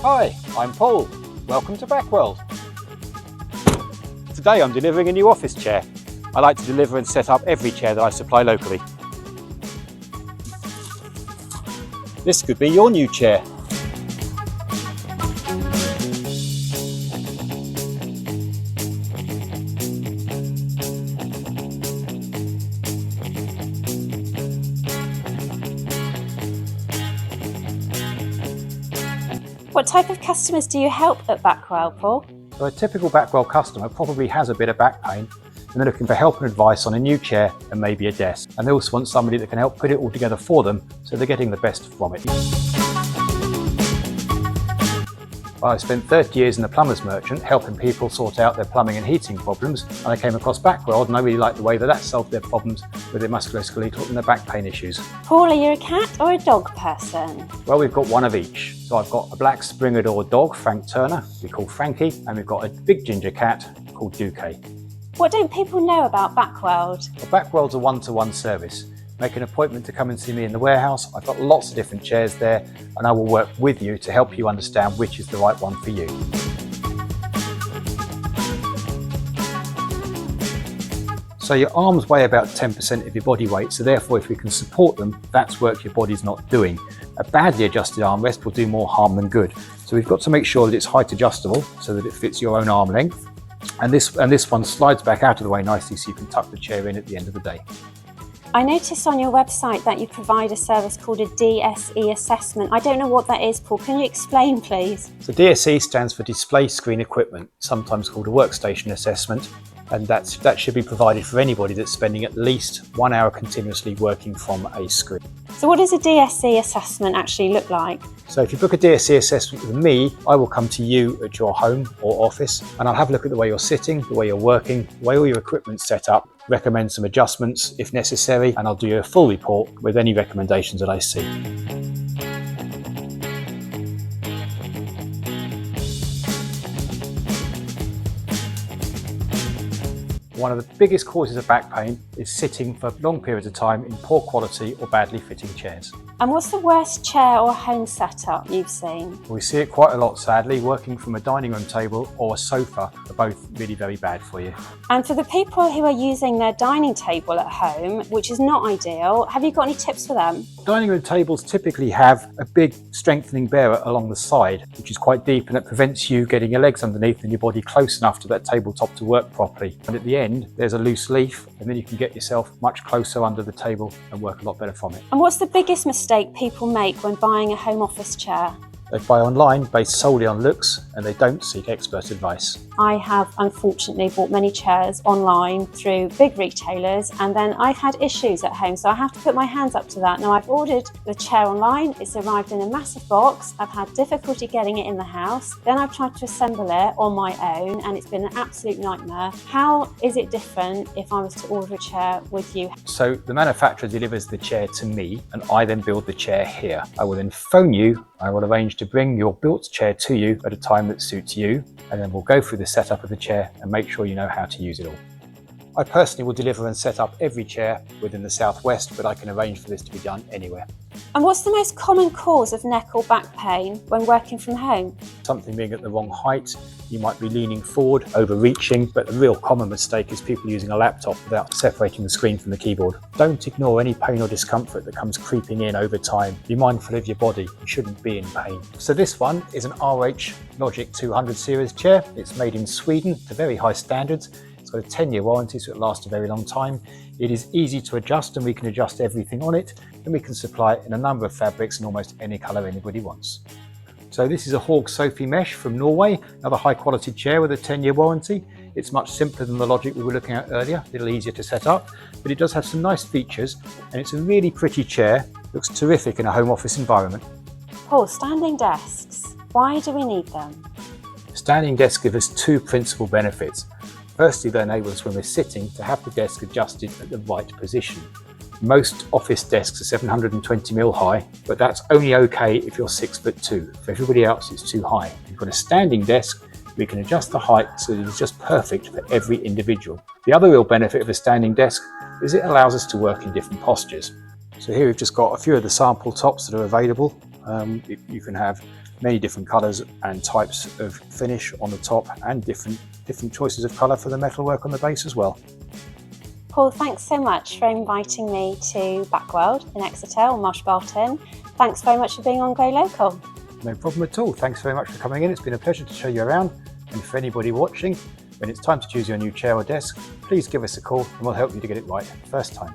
Hi, I'm Paul. Welcome to Backworld. Today I'm delivering a new office chair. I like to deliver and set up every chair that I supply locally. This could be your new chair. What type of customers do you help at Backworld, Paul? So a typical Backworld customer probably has a bit of back pain and they're looking for help and advice on a new chair and maybe a desk. And they also want somebody that can help put it all together for them so they're getting the best from it. I spent 30 years in the plumber's merchant helping people sort out their plumbing and heating problems, and I came across Backworld and I really liked the way that solved their problems with their musculoskeletal and their back pain issues. Paul, are you a cat or a dog person? Well, we've got one of each. So I've got a black Springer dog, Frank Turner, we call Frankie, and we've got a big ginger cat called Duque. What don't people know about Backworld? Well, Backworld's a one-to-one service. Make an appointment to come and see me in the warehouse. I've got lots of different chairs there and I will work with you to help you understand which is the right one for you. So your arms weigh about 10% of your body weight, so therefore if we can support them, that's work your body's not doing. A badly adjusted armrest will do more harm than good. So we've got to make sure that it's height adjustable so that it fits your own arm length. And this one slides back out of the way nicely so you can tuck the chair in at the end of the day. I noticed on your website that you provide a service called a DSE assessment. I don't know what that is, Paul. Can you explain, please? So DSE stands for Display Screen Equipment, sometimes called a Workstation assessment, and that should be provided for anybody that's spending at least 1 hour continuously working from a screen. So what does a DSE assessment actually look like? So if you book a DSE assessment with me, I will come to you at your home or office and I'll have a look at the way you're sitting, the way you're working, the way all your equipment's set up, recommend some adjustments if necessary, and I'll do you a full report with any recommendations that I see. One of the biggest causes of back pain is sitting for long periods of time in poor quality or badly fitting chairs. And what's the worst chair or home setup you've seen? We see it quite a lot, sadly. Working from a dining room table or a sofa are both really very bad for you. And for the people who are using their dining table at home, which is not ideal, have you got any tips for them? Dining room tables typically have a big strengthening bearer along the side, which is quite deep, and it prevents you getting your legs underneath and your body close enough to that tabletop to work properly. And at the end, there's a loose leaf, and then you can get yourself much closer under the table and work a lot better from it. And what's the biggest mistake people make when buying a home office chair? They buy online based solely on looks and they don't seek expert advice. I have unfortunately bought many chairs online through big retailers, and then I've had issues at home, so I have to put my hands up to that. Now, I've ordered the chair online, it's arrived in a massive box, I've had difficulty getting it in the house, then I've tried to assemble it on my own and it's been an absolute nightmare. How is it different if I was to order a chair with you? So the manufacturer delivers the chair to me and I then build the chair here. I will then phone you, I will arrange to bring your built chair to you at a time that suits you, and then we'll go through the setup of the chair and make sure you know how to use it all. I personally will deliver and set up every chair within the southwest, but I can arrange for this to be done anywhere. And what's the most common cause of neck or back pain when working from home? Something being at the wrong height, you might be leaning forward, overreaching, but the real common mistake is people using a laptop without separating the screen from the keyboard. Don't ignore any pain or discomfort that comes creeping in over time. Be mindful of your body, you shouldn't be in pain. So this one is an RH Logic 200 series chair. It's made in Sweden to very high standards. It's got a 10-year warranty, so it lasts a very long time. It is easy to adjust and we can adjust everything on it, and we can supply it in a number of fabrics in almost any colour anybody wants. So this is a Hawg Sophie mesh from Norway, another high quality chair with a 10-year warranty. It's much simpler than the Logic we were looking at earlier, a little easier to set up, but it does have some nice features and it's a really pretty chair, looks terrific in a home office environment. Paul, standing desks, why do we need them? Standing desks give us two principal benefits. Firstly, they enable us when we're sitting to have the desk adjusted at the right position. Most office desks are 720mm high, but that's only okay if you're 6'2". For everybody else, it's too high. If you've got a standing desk, we can adjust the height so that it's just perfect for every individual. The other real benefit of a standing desk is it allows us to work in different postures. So here we've just got a few of the sample tops that are available. You can have Many different colours and types of finish on the top, and different choices of colour for the metalwork on the base as well. Paul, thanks so much for inviting me to Backworld in Exeter or Marsh Barton. Thanks very much for being on Go Local. No problem at all. Thanks very much for coming in. It's been a pleasure to show you around. And for anybody watching, when it's time to choose your new chair or desk, please give us a call and we'll help you to get it right first time.